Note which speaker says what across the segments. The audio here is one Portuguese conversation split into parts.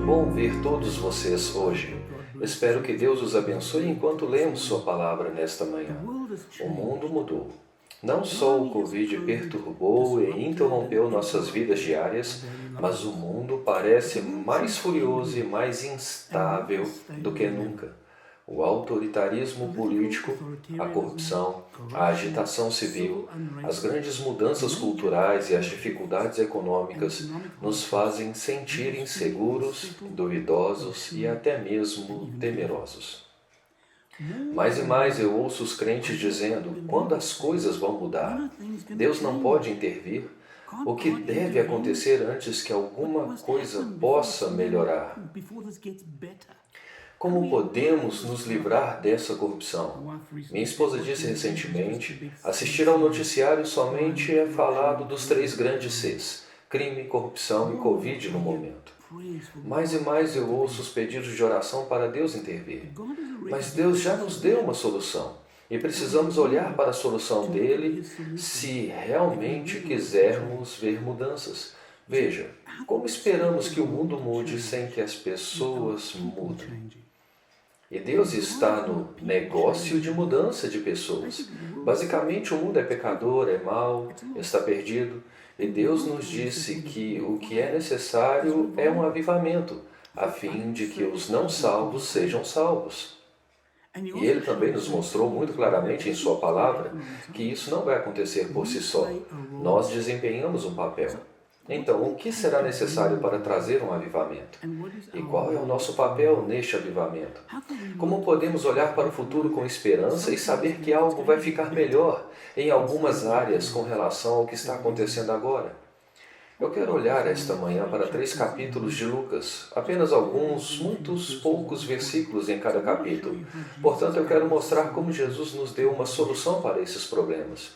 Speaker 1: bom ver todos vocês hoje. Espero que Deus os abençoe enquanto lemos sua palavra nesta manhã. O mundo mudou. Não só o Covid perturbou e interrompeu nossas vidas diárias, mas o mundo parece mais furioso e mais instável do que nunca. O autoritarismo político, a corrupção, a agitação civil, as grandes mudanças culturais e as dificuldades econômicas nos fazem sentir inseguros, duvidosos e até mesmo temerosos. Mais e mais eu ouço os crentes dizendo: quando as coisas vão mudar? Deus não pode intervir? O que deve acontecer antes que alguma coisa possa melhorar? Como podemos nos livrar dessa corrupção? Minha esposa disse recentemente: assistir ao noticiário somente é falado dos 3 grandes Cs: crime, corrupção e Covid no momento. Mais e mais eu ouço os pedidos de oração para Deus intervir. Mas Deus já nos deu uma solução e precisamos olhar para a solução dele se realmente quisermos ver mudanças. Veja, como esperamos que o mundo mude sem que as pessoas mudem? E Deus está no negócio de mudança de pessoas. Basicamente, o mundo é pecador, é mau, está perdido. E Deus nos disse que o que é necessário é um avivamento, a fim de que os não salvos sejam salvos. E Ele também nos mostrou muito claramente em Sua palavra que isso não vai acontecer por si só. Nós desempenhamos um papel. Então, o que será necessário para trazer um avivamento? E qual é o nosso papel neste avivamento? Como podemos olhar para o futuro com esperança e saber que algo vai ficar melhor em algumas áreas com relação ao que está acontecendo agora? Eu quero olhar esta manhã para 3 capítulos de Lucas, apenas alguns, muitos poucos versículos em cada capítulo. Portanto, eu quero mostrar como Jesus nos deu uma solução para esses problemas.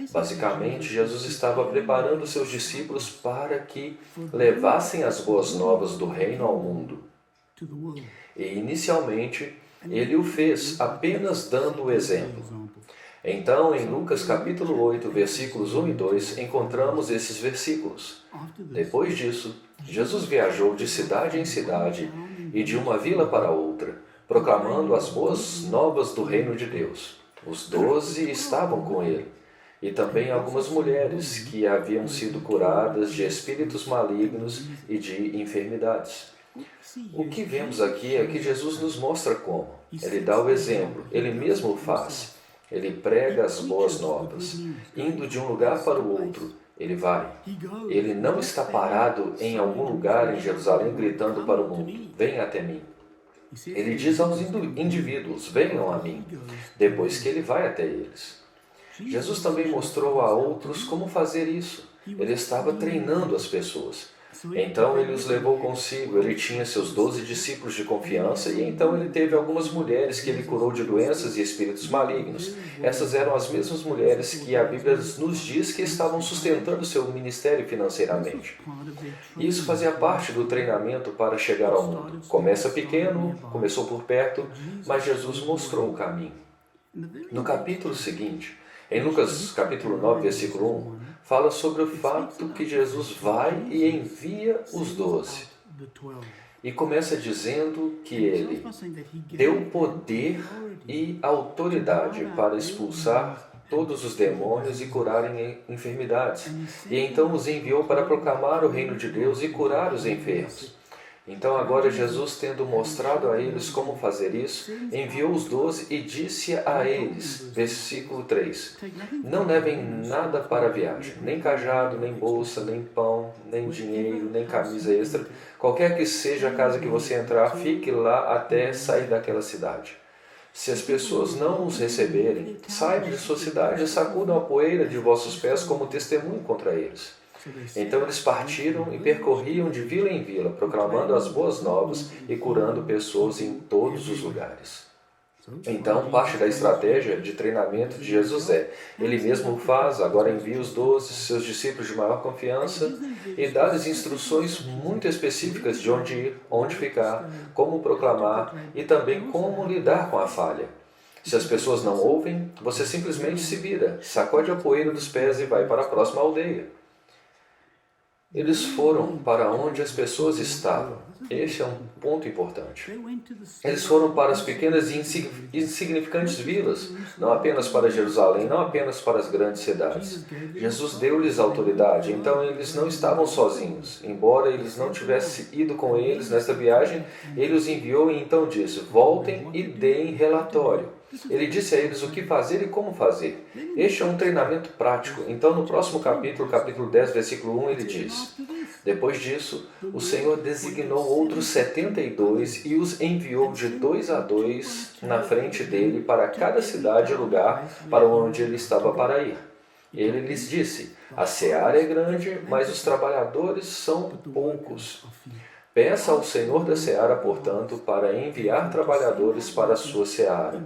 Speaker 1: Basicamente, Jesus estava preparando seus discípulos para que levassem as boas novas do reino ao mundo. E, inicialmente, ele o fez apenas dando o exemplo. Então, em Lucas capítulo 8, versículos 1 e 2, encontramos esses versículos. Depois disso, Jesus viajou de cidade em cidade e de uma vila para outra, proclamando as boas novas do reino de Deus. Os 12 estavam com ele. E também algumas mulheres que haviam sido curadas de espíritos malignos e de enfermidades. O que vemos aqui é que Jesus nos mostra como. Ele dá o exemplo, ele mesmo faz. Ele prega as boas novas. Indo de um lugar para o outro, ele vai. Ele não está parado em algum lugar em Jerusalém gritando para o mundo: venha até mim. Ele diz aos indivíduos: venham a mim, depois que ele vai até eles. Jesus também mostrou a outros como fazer isso. Ele estava treinando as pessoas. Então ele os levou consigo. Ele tinha seus 12 discípulos de confiança e então ele teve algumas mulheres que ele curou de doenças e espíritos malignos. Essas eram as mesmas mulheres que a Bíblia nos diz que estavam sustentando seu ministério financeiramente. Isso fazia parte do treinamento para chegar ao mundo. Começa pequeno, começou por perto, mas Jesus mostrou o caminho. No capítulo seguinte, em Lucas capítulo 9, versículo 1, fala sobre o fato que Jesus vai e envia os 12. E começa dizendo que ele deu poder e autoridade para expulsar todos os demônios e curarem enfermidades. E então os enviou para proclamar o reino de Deus e curar os enfermos. Então agora Jesus, tendo mostrado a eles como fazer isso, enviou os 12 e disse a eles, versículo 3, não levem nada para a viagem, nem cajado, nem bolsa, nem pão, nem dinheiro, nem camisa extra. Qualquer que seja a casa que você entrar, fique lá até sair daquela cidade. Se as pessoas não os receberem, saiam de sua cidade e sacudam a poeira de vossos pés como testemunho contra eles. Então eles partiram e percorriam de vila em vila, proclamando as boas novas e curando pessoas em todos os lugares. Então, parte da estratégia de treinamento de Jesus é: ele mesmo faz, agora envia os 12, seus discípulos de maior confiança, e dá-lhes instruções muito específicas de onde ir, onde ficar, como proclamar e também como lidar com a falha. Se as pessoas não ouvem, você simplesmente se vira, sacode a poeira dos pés e vai para a próxima aldeia. Eles foram para onde as pessoas estavam. Este é um ponto importante. Eles foram para as pequenas e insignificantes vilas, não apenas para Jerusalém, não apenas para as grandes cidades. Jesus deu-lhes autoridade, então eles não estavam sozinhos. Embora eles não tivessem ido com eles nesta viagem, ele os enviou e então disse: voltem e deem relatório. Ele disse a eles o que fazer e como fazer. Este é um treinamento prático. Então, no próximo capítulo, capítulo 10, versículo 1, ele diz: depois disso, o Senhor designou outros 72 e os enviou de 2 a 2 na frente dele para cada cidade e lugar para onde ele estava para ir. Ele lhes disse: a seara é grande, mas os trabalhadores são poucos. Peça ao Senhor da seara, portanto, para enviar trabalhadores para a sua seara.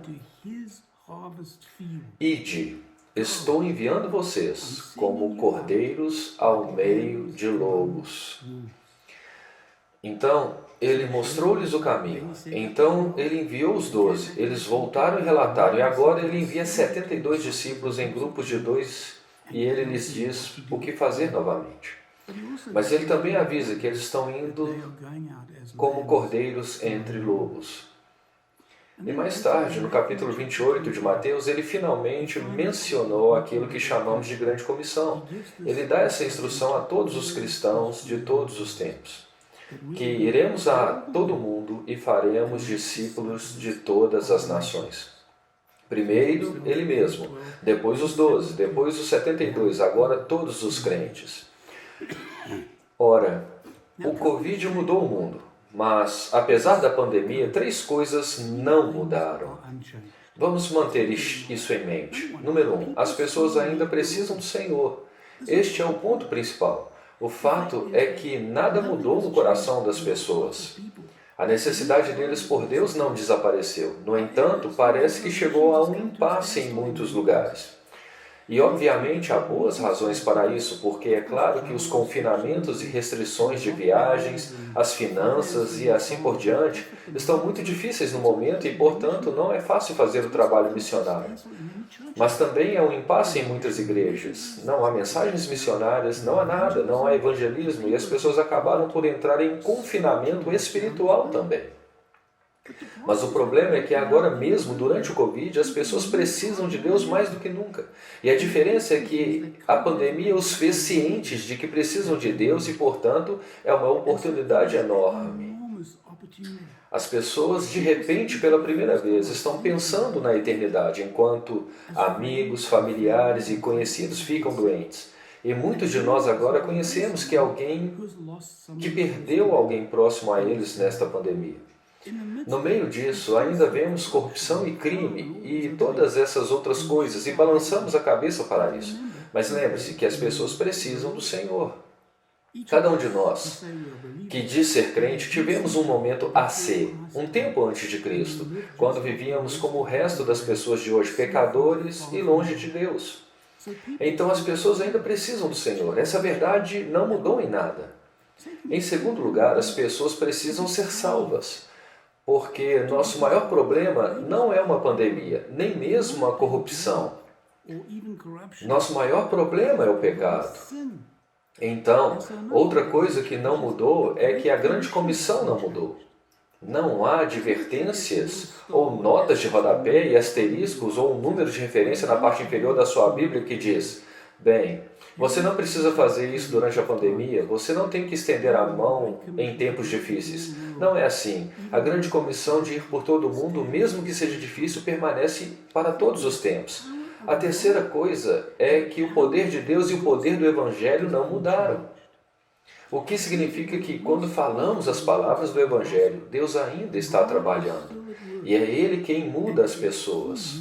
Speaker 1: Ide, estou enviando vocês como cordeiros ao meio de lobos. Então, ele mostrou-lhes o caminho. Então, ele enviou os 12. Eles voltaram e relataram. E agora ele envia 72 discípulos em grupos de 2 e ele lhes diz o que fazer novamente. Mas ele também avisa que eles estão indo como cordeiros entre lobos. E mais tarde, no capítulo 28 de Mateus, ele finalmente mencionou aquilo que chamamos de grande comissão. Ele dá essa instrução a todos os cristãos de todos os tempos, que iremos a todo mundo e faremos discípulos de todas as nações. Primeiro, ele mesmo, depois os 12, depois os 72, agora todos os crentes. Ora, o Covid mudou o mundo. Mas, apesar da pandemia, 3 coisas não mudaram. Vamos manter isso em mente. Número 1, as pessoas ainda precisam do Senhor. Este é o ponto principal. O fato é que nada mudou no coração das pessoas. A necessidade deles por Deus não desapareceu. No entanto, parece que chegou a um impasse em muitos lugares. E, obviamente, há boas razões para isso, porque é claro que os confinamentos e restrições de viagens, as finanças e assim por diante estão muito difíceis no momento e, portanto, não é fácil fazer o trabalho missionário. Mas também há um impasse em muitas igrejas. Não há mensagens missionárias, não há nada, não há evangelismo e as pessoas acabaram por entrar em confinamento espiritual também. Mas o problema é que agora mesmo, durante o Covid, as pessoas precisam de Deus mais do que nunca. E a diferença é que a pandemia os fez cientes de que precisam de Deus e, portanto, é uma oportunidade enorme. As pessoas, de repente, pela primeira vez, estão pensando na eternidade, enquanto amigos, familiares e conhecidos ficam doentes. E muitos de nós agora conhecemos que perdeu alguém próximo a eles nesta pandemia. No meio disso, ainda vemos corrupção e crime e todas essas outras coisas e balançamos a cabeça para isso. Mas lembre-se que as pessoas precisam do Senhor. Cada um de nós que diz ser crente tivemos um momento AC, um tempo antes de Cristo, quando vivíamos como o resto das pessoas de hoje, pecadores e longe de Deus. Então as pessoas ainda precisam do Senhor. Essa verdade não mudou em nada. Em segundo lugar, as pessoas precisam ser salvas. Porque nosso maior problema não é uma pandemia, nem mesmo a corrupção. Nosso maior problema é o pecado. Então, outra coisa que não mudou é que a grande comissão não mudou. Não há advertências ou notas de rodapé e asteriscos ou um número de referência na parte inferior da sua Bíblia que diz: bem, você não precisa fazer isso durante a pandemia, você não tem que estender a mão em tempos difíceis. Não é assim. A grande comissão de ir por todo o mundo, mesmo que seja difícil, permanece para todos os tempos. A terceira coisa é que o poder de Deus e o poder do Evangelho não mudaram. O que significa que quando falamos as palavras do Evangelho, Deus ainda está trabalhando. E é Ele quem muda as pessoas.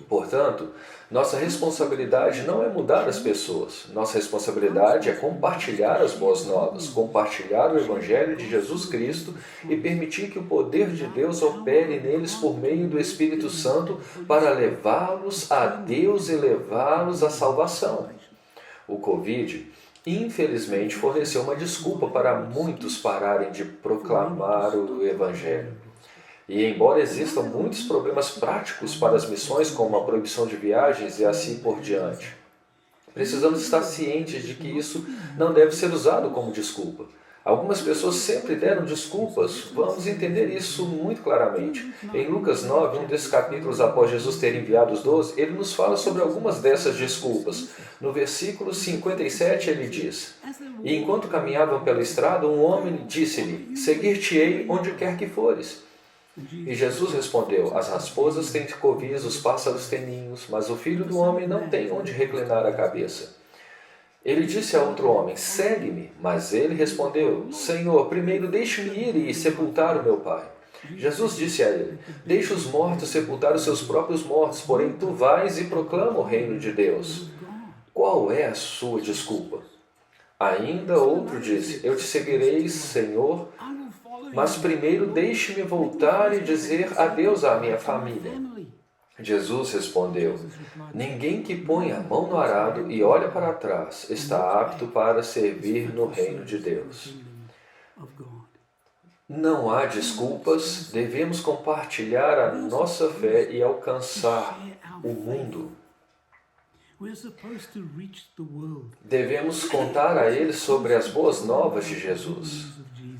Speaker 1: Portanto, nossa responsabilidade não é mudar as pessoas. Nossa responsabilidade é compartilhar as boas novas, compartilhar o Evangelho de Jesus Cristo e permitir que o poder de Deus opere neles por meio do Espírito Santo para levá-los a Deus e levá-los à salvação. O Covid, infelizmente, forneceu uma desculpa para muitos pararem de proclamar o Evangelho. E embora existam muitos problemas práticos para as missões, como a proibição de viagens e assim por diante, Precisamos estar cientes de que isso não deve ser usado como desculpa. Algumas pessoas sempre deram desculpas, vamos entender isso muito claramente. Em Lucas 9, um desses capítulos após Jesus ter enviado os 12, ele nos fala sobre algumas dessas desculpas. No versículo 57 ele diz: E enquanto caminhavam pela estrada, um homem disse-lhe: Seguir-te-ei onde quer que fores. E Jesus respondeu: As raposas têm covis, os pássaros têm ninhos, mas o Filho do Homem não tem onde reclinar a cabeça. Ele disse a outro homem: Segue-me. Mas ele respondeu: Senhor, primeiro deixe-me ir e sepultar o meu pai. Jesus disse a ele: Deixa os mortos sepultar os seus próprios mortos, porém tu vais e proclama o reino de Deus. Qual é a sua desculpa? Ainda outro disse: Eu te seguirei, Senhor, mas primeiro deixe-me voltar e dizer adeus à minha família. Jesus respondeu: Ninguém que põe a mão no arado e olha para trás está apto para servir no reino de Deus. Não há desculpas, devemos compartilhar a nossa fé e alcançar o mundo. Devemos contar a eles sobre as boas novas de Jesus.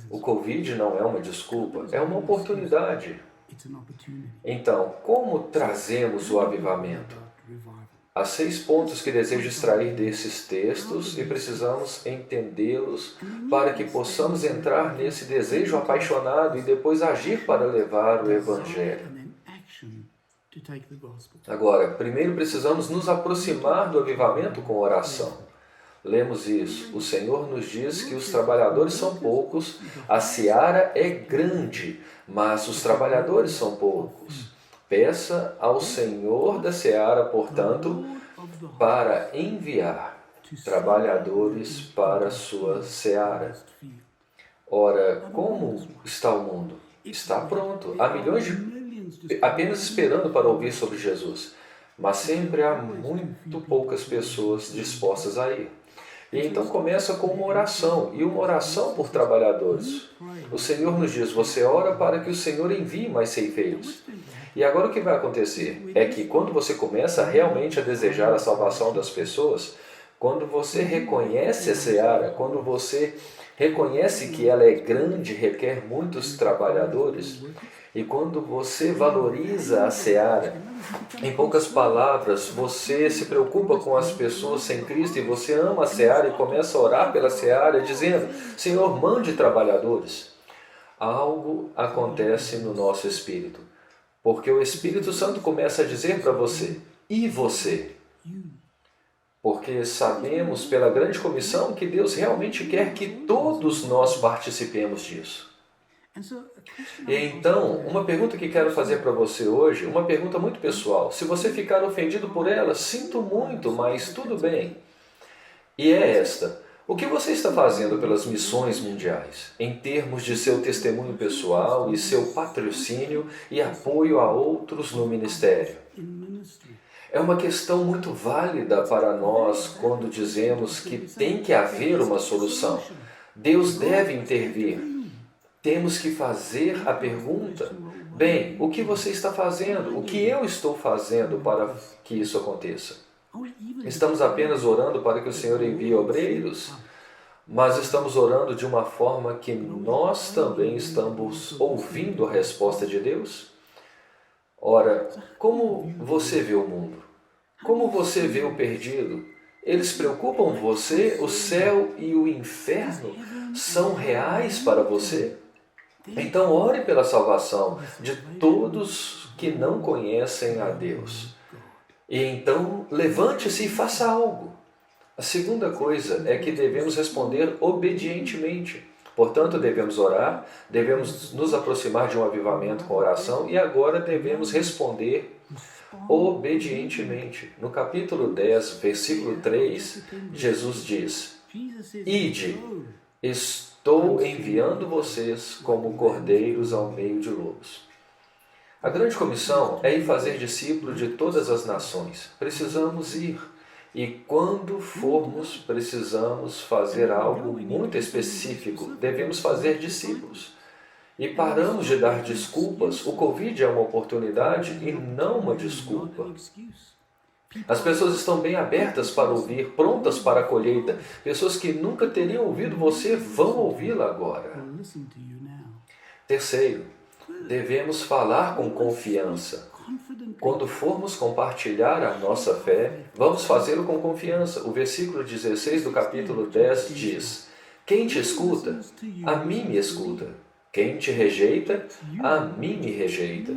Speaker 1: O Covid não é uma desculpa, é uma oportunidade. Então, como trazemos o avivamento? Há 6 pontos que desejo extrair desses textos e precisamos entendê-los para que possamos entrar nesse desejo apaixonado e depois agir para levar o Evangelho. Agora, primeiro precisamos nos aproximar do avivamento com oração. Lemos isso. O Senhor nos diz que os trabalhadores são poucos, a seara é grande, mas os trabalhadores são poucos. Peça ao Senhor da seara, portanto, para enviar trabalhadores para a sua seara. Ora, como está o mundo? Está pronto. Há milhões apenas esperando para ouvir sobre Jesus. Mas sempre há muito poucas pessoas dispostas a ir. E então começa com uma oração, e uma oração por trabalhadores. O Senhor nos diz: você ora para que o Senhor envie mais ceifeiros. E agora o que vai acontecer? É que quando você começa realmente a desejar a salvação das pessoas, quando você reconhece a seara, quando você reconhece que ela é grande, requer muitos trabalhadores, e quando você valoriza a seara, em poucas palavras, você se preocupa com as pessoas sem Cristo e você ama a seara e começa a orar pela seara, dizendo: Senhor, mande trabalhadores. Algo acontece no nosso espírito, porque o Espírito Santo começa a dizer para você: e você? Porque sabemos pela grande comissão que Deus realmente quer que todos nós participemos disso. E então, uma pergunta que quero fazer para você hoje, uma pergunta muito pessoal. Se você ficar ofendido por ela, sinto muito, mas tudo bem. E é esta: o que você está fazendo pelas missões mundiais, em termos de seu testemunho pessoal e seu patrocínio e apoio a outros no ministério? É uma questão muito válida para nós quando dizemos que tem que haver uma solução. Deus deve intervir. Temos que fazer a pergunta: bem, o que você está fazendo? O que eu estou fazendo para que isso aconteça? Estamos apenas orando para que o Senhor envie obreiros? Mas estamos orando de uma forma que nós também estamos ouvindo a resposta de Deus? Ora, como você vê o mundo? Como você vê o perdido? Eles preocupam você? O céu e o inferno são reais para você? Então ore pela salvação de todos que não conhecem a Deus. E então levante-se e faça algo. A segunda coisa é que devemos responder obedientemente. Portanto, devemos orar, devemos nos aproximar de um avivamento com oração e agora devemos responder obedientemente. No capítulo 10, versículo 3, Jesus diz: Ide, estou enviando vocês como cordeiros ao meio de lobos. A grande comissão é ir fazer discípulos de todas as nações. Precisamos ir. E quando formos, precisamos fazer algo muito específico. Devemos fazer discípulos. E paramos de dar desculpas. O Covid é uma oportunidade e não uma desculpa. As pessoas estão bem abertas para ouvir, prontas para a colheita. Pessoas que nunca teriam ouvido você vão ouvi-la agora. Terceiro, devemos falar com confiança. Quando formos compartilhar a nossa fé, vamos fazê-lo com confiança. O versículo 16 do capítulo 10 diz: quem te escuta, a mim me escuta. Quem te rejeita, a mim me rejeita.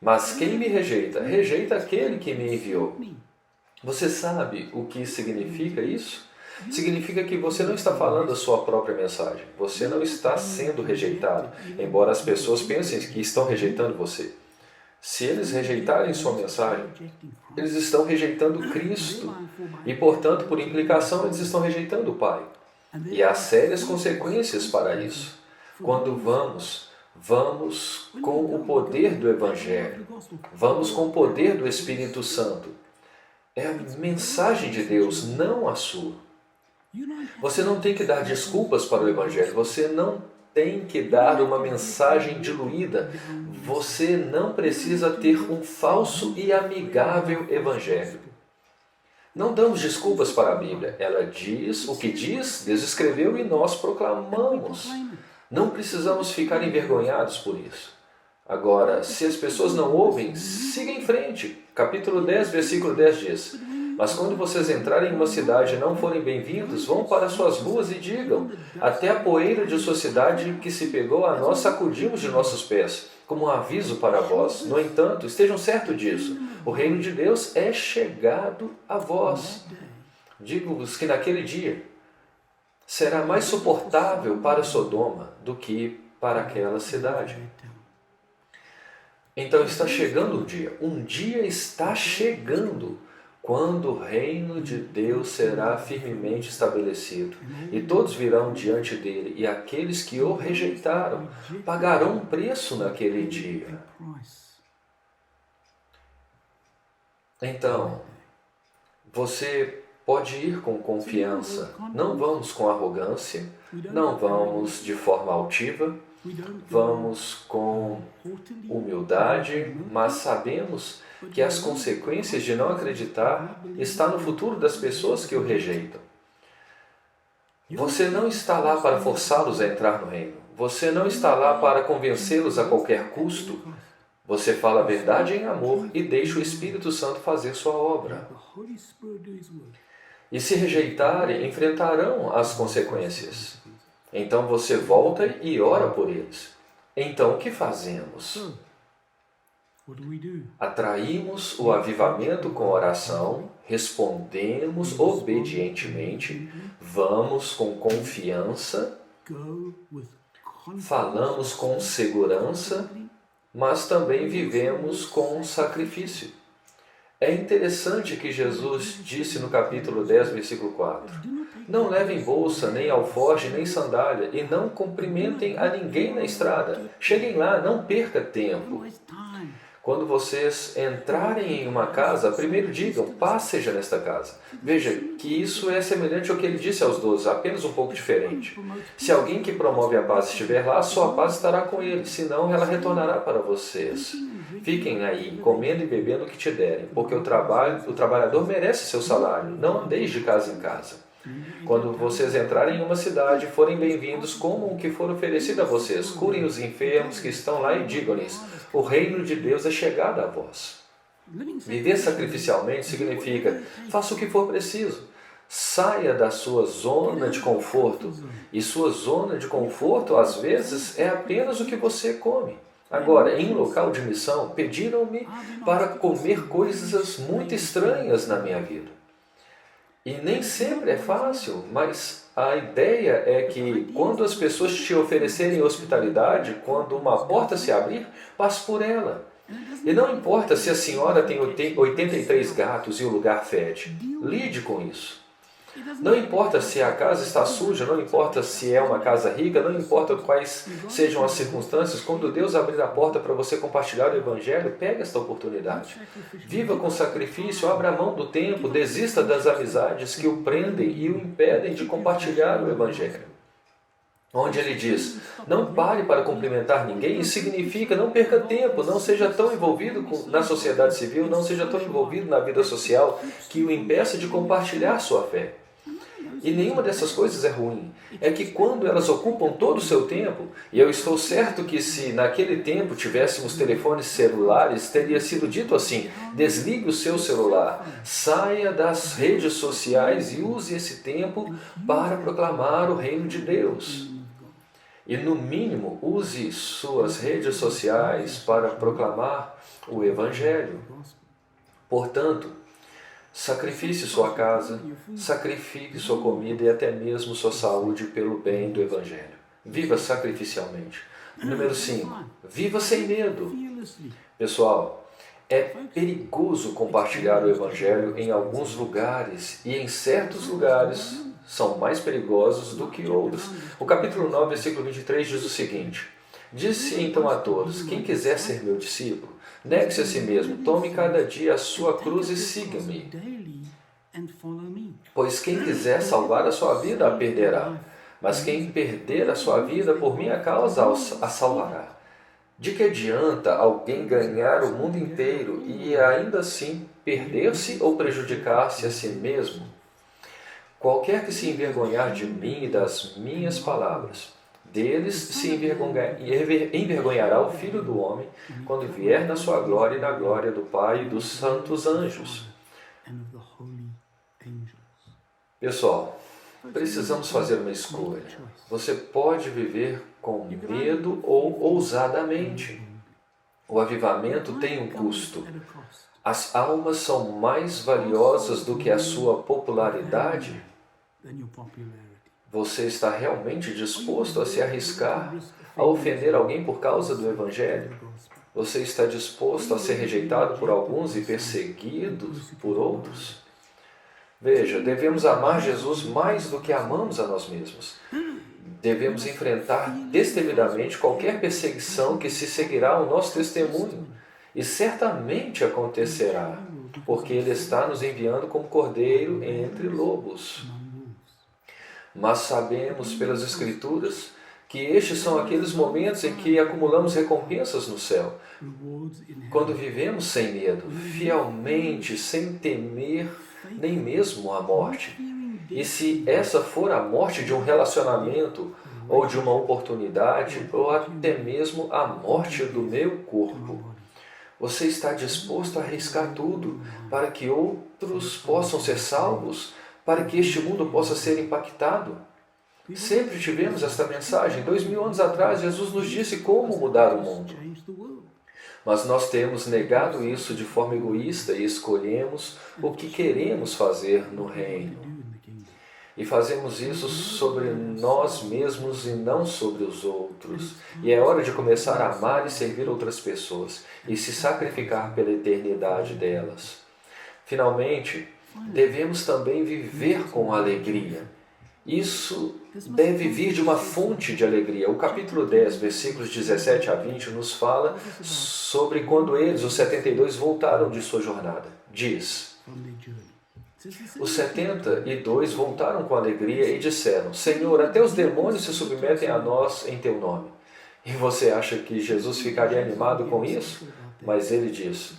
Speaker 1: Mas quem me rejeita, rejeita aquele que me enviou. Você sabe o que significa isso? Significa que você não está falando a sua própria mensagem. Você não está sendo rejeitado, embora as pessoas pensem que estão rejeitando você. Se eles rejeitarem sua mensagem, eles estão rejeitando Cristo. E, portanto, por implicação, eles estão rejeitando o Pai. E há sérias consequências para isso. Quando vamos com o poder do Evangelho. Vamos com o poder do Espírito Santo. É a mensagem de Deus, não a sua. Você não tem que dar desculpas para o Evangelho. Você não tem que dar uma mensagem diluída. Você não precisa ter um falso e amigável Evangelho. Não damos desculpas para a Bíblia. Ela diz o que diz, Deus escreveu e nós proclamamos. Não precisamos ficar envergonhados por isso. Agora, se as pessoas não ouvem, siga em frente. Capítulo 10, versículo 10 diz: mas quando vocês entrarem em uma cidade e não forem bem-vindos, vão para suas ruas e digam: até a poeira de sua cidade que se pegou a nós sacudimos de nossos pés, como um aviso para vós. No entanto, estejam certos disso: o reino de Deus é chegado a vós. Digo-vos que naquele dia será mais suportável para Sodoma do que para aquela cidade. Então está chegando um dia está chegando, quando o reino de Deus será firmemente estabelecido, e todos virão diante dele, e aqueles que o rejeitaram pagarão um preço naquele dia. Então, você pode ir com confiança. Não vamos com arrogância, não vamos de forma altiva, vamos com humildade, mas sabemos que as consequências de não acreditar estão no futuro das pessoas que o rejeitam. Você não está lá para forçá-los a entrar no reino. Você não está lá para convencê-los a qualquer custo. Você fala a verdade em amor e deixa o Espírito Santo fazer sua obra. E se rejeitarem, enfrentarão as consequências. Então você volta e ora por eles. Então o que fazemos? Atraímos o avivamento com oração, respondemos obedientemente, vamos com confiança, falamos com segurança, mas também vivemos com sacrifício. É interessante que Jesus disse no capítulo 10, versículo 4, não levem bolsa, nem alforje, nem sandália, e não cumprimentem a ninguém na estrada. Cheguem lá, não perca tempo. Quando vocês entrarem em uma casa, primeiro digam, paz seja nesta casa. Veja que isso é semelhante ao que ele disse aos 12, apenas um pouco diferente. Se alguém que promove a paz estiver lá, sua paz estará com ele, senão ela retornará para vocês. Fiquem aí, comendo e bebendo o que te derem, porque o trabalhador merece seu salário, não andeis de casa em casa. Quando vocês entrarem em uma cidade, forem bem-vindos, comam o que for oferecido a vocês, curem os enfermos que estão lá e digam-lhes, o reino de Deus é chegado a vós. Viver sacrificialmente significa, faça o que for preciso. Saia da sua zona de conforto. E sua zona de conforto, às vezes, é apenas o que você come. Agora, em um local de missão, pediram-me para comer coisas muito estranhas na minha vida. E nem sempre é fácil, mas a ideia é que quando as pessoas te oferecerem hospitalidade, quando uma porta se abrir, passe por ela. E não importa se a senhora tem 83 gatos e o lugar fede. Lide com isso. Não importa se a casa está suja, não importa se é uma casa rica, não importa quais sejam as circunstâncias, quando Deus abrir a porta para você compartilhar o Evangelho, pegue esta oportunidade. Viva com sacrifício, abra mão do tempo, desista das amizades que o prendem e o impedem de compartilhar o Evangelho. onde ele diz: não pare para cumprimentar ninguém, isso significa não perca tempo, não seja tão envolvido na sociedade civil, não seja tão envolvido na vida social que o impeça de compartilhar sua fé. E nenhuma dessas coisas é ruim. É que quando elas ocupam todo o seu tempo, e eu estou certo que se naquele tempo tivéssemos telefones celulares, teria sido dito assim: desligue o seu celular, saia das redes sociais e use esse tempo para proclamar o reino de Deus. E no mínimo, use suas redes sociais para proclamar o Evangelho. Portanto, sacrifique sua casa, sacrifique sua comida e até mesmo sua saúde pelo bem do Evangelho. Viva sacrificialmente. Número 5. Viva sem medo. Pessoal, é perigoso compartilhar o Evangelho em alguns lugares e em certos lugares são mais perigosos do que outros. O capítulo 9, versículo 23 diz o seguinte: disse então a todos: quem quiser ser meu discípulo, negue-se a si mesmo, tome cada dia a sua cruz e siga-me. Pois quem quiser salvar a sua vida, a perderá. Mas quem perder a sua vida por minha causa, a salvará. De que adianta alguém ganhar o mundo inteiro e ainda assim perder-se ou prejudicar-se a si mesmo? Qualquer que se envergonhar de mim e das minhas palavras, deles se envergonhará o Filho do Homem, quando vier na sua glória e na glória do Pai e dos santos anjos. Pessoal, precisamos fazer uma escolha. Você pode viver com medo ou ousadamente. O avivamento tem um custo. As almas são mais valiosas do que a sua popularidade? Você está realmente disposto a se arriscar, a ofender alguém por causa do Evangelho? Você está disposto a ser rejeitado por alguns e perseguido por outros? Veja, devemos amar Jesus mais do que amamos a nós mesmos. Devemos enfrentar destemidamente qualquer perseguição que se seguirá ao nosso testemunho. E certamente acontecerá, porque Ele está nos enviando como cordeiro entre lobos. Mas sabemos pelas Escrituras que estes são aqueles momentos em que acumulamos recompensas no céu. Quando vivemos sem medo, fielmente, sem temer nem mesmo a morte. E se essa for a morte de um relacionamento, ou de uma oportunidade, ou até mesmo a morte do meu corpo, você está disposto a arriscar tudo para que outros possam ser salvos? Para que este mundo possa ser impactado? Sempre tivemos esta mensagem. 2000 anos atrás, Jesus nos disse como mudar o mundo. Mas nós temos negado isso de forma egoísta e escolhemos o que queremos fazer no reino. E fazemos isso sobre nós mesmos e não sobre os outros. E é hora de começar a amar e servir outras pessoas e se sacrificar pela eternidade delas. Finalmente, devemos também viver com alegria. Isso deve vir de uma fonte de alegria. O capítulo 10, versículos 17 a 20, nos fala sobre quando eles, os 72, voltaram de sua jornada. Diz: os 72 voltaram com alegria e disseram: Senhor, até os demônios se submetem a nós em teu nome. E você acha que Jesus ficaria animado com isso? Mas ele diz...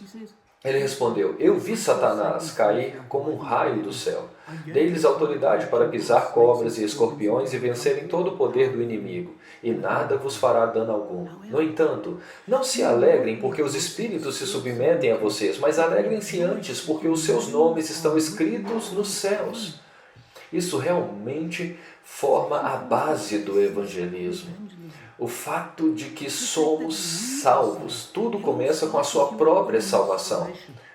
Speaker 1: Ele respondeu: eu vi Satanás cair como um raio do céu. Dei-lhes autoridade para pisar cobras e escorpiões e vencerem todo o poder do inimigo, e nada vos fará dano algum. No entanto, não se alegrem porque os espíritos se submetem a vocês, mas alegrem-se antes porque os seus nomes estão escritos nos céus. Isso realmente forma a base do evangelismo. O fato de que somos salvos. Tudo começa com a sua própria salvação.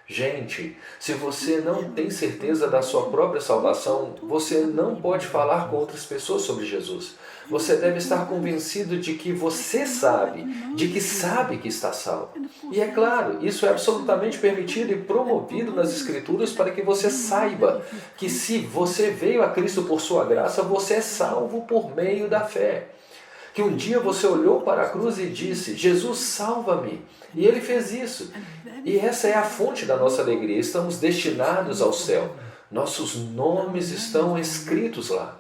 Speaker 1: Gente, se você não tem certeza da sua própria salvação, você não pode falar com outras pessoas sobre Jesus. Você deve estar convencido de que você sabe, de que sabe que está salvo. E é claro, isso é absolutamente permitido e promovido nas Escrituras para que você saiba que se você veio a Cristo por sua graça, você é salvo por meio da fé. Que um dia você olhou para a cruz e disse: Jesus, salva-me. E Ele fez isso. E essa é a fonte da nossa alegria. Estamos destinados ao céu. Nossos nomes estão escritos lá.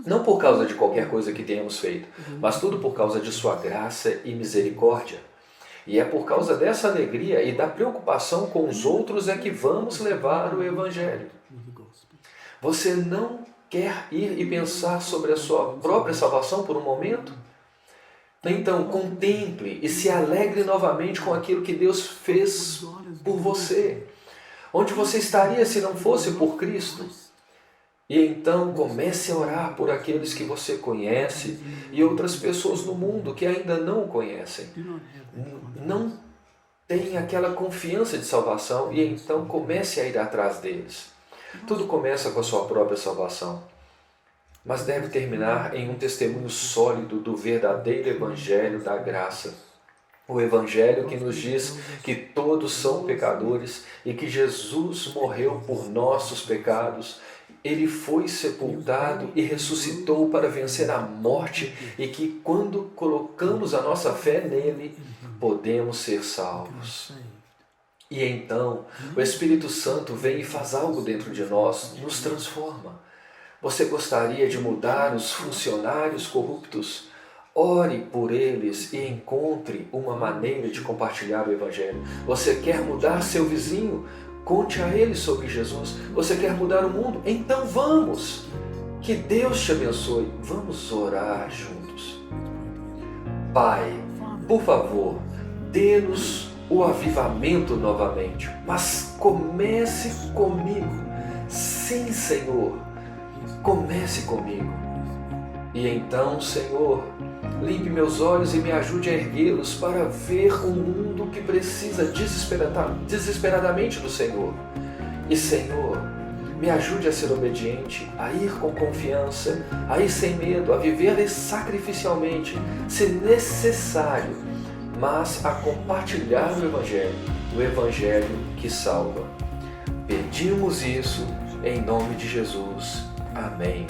Speaker 1: Não por causa de qualquer coisa que tenhamos feito, mas tudo por causa de sua graça e misericórdia. E é por causa dessa alegria e da preocupação com os outros é que vamos levar o Evangelho. Você não quer ir e pensar sobre a sua própria salvação por um momento? Então, contemple e se alegre novamente com aquilo que Deus fez por você. Onde você estaria se não fosse por Cristo? E então comece a orar por aqueles que você conhece e outras pessoas no mundo que ainda não o conhecem. Não tem aquela confiança de salvação e então comece a ir atrás deles. Tudo começa com a sua própria salvação, mas deve terminar em um testemunho sólido do verdadeiro Evangelho da graça. O Evangelho que nos diz que todos são pecadores e que Jesus morreu por nossos pecados. Ele foi sepultado e ressuscitou para vencer a morte e que quando colocamos a nossa fé nele, podemos ser salvos. E então, o Espírito Santo vem e faz algo dentro de nós, nos transforma. Você gostaria de mudar os funcionários corruptos? Ore por eles e encontre uma maneira de compartilhar o Evangelho. Você quer mudar seu vizinho? Conte a ele sobre Jesus. Você quer mudar o mundo? Então vamos! Que Deus te abençoe. Vamos orar juntos. Pai, por favor, dê-nos o avivamento novamente. Mas comece comigo. Sim, Senhor, comece comigo. E então, Senhor, limpe meus olhos e me ajude a erguê-los para ver um mundo que precisa desesperadamente do Senhor. E, Senhor, me ajude a ser obediente, a ir com confiança, a ir sem medo, a viver sacrificialmente, se necessário, mas a compartilhar o Evangelho que salva. Pedimos isso em nome de Jesus. Amém.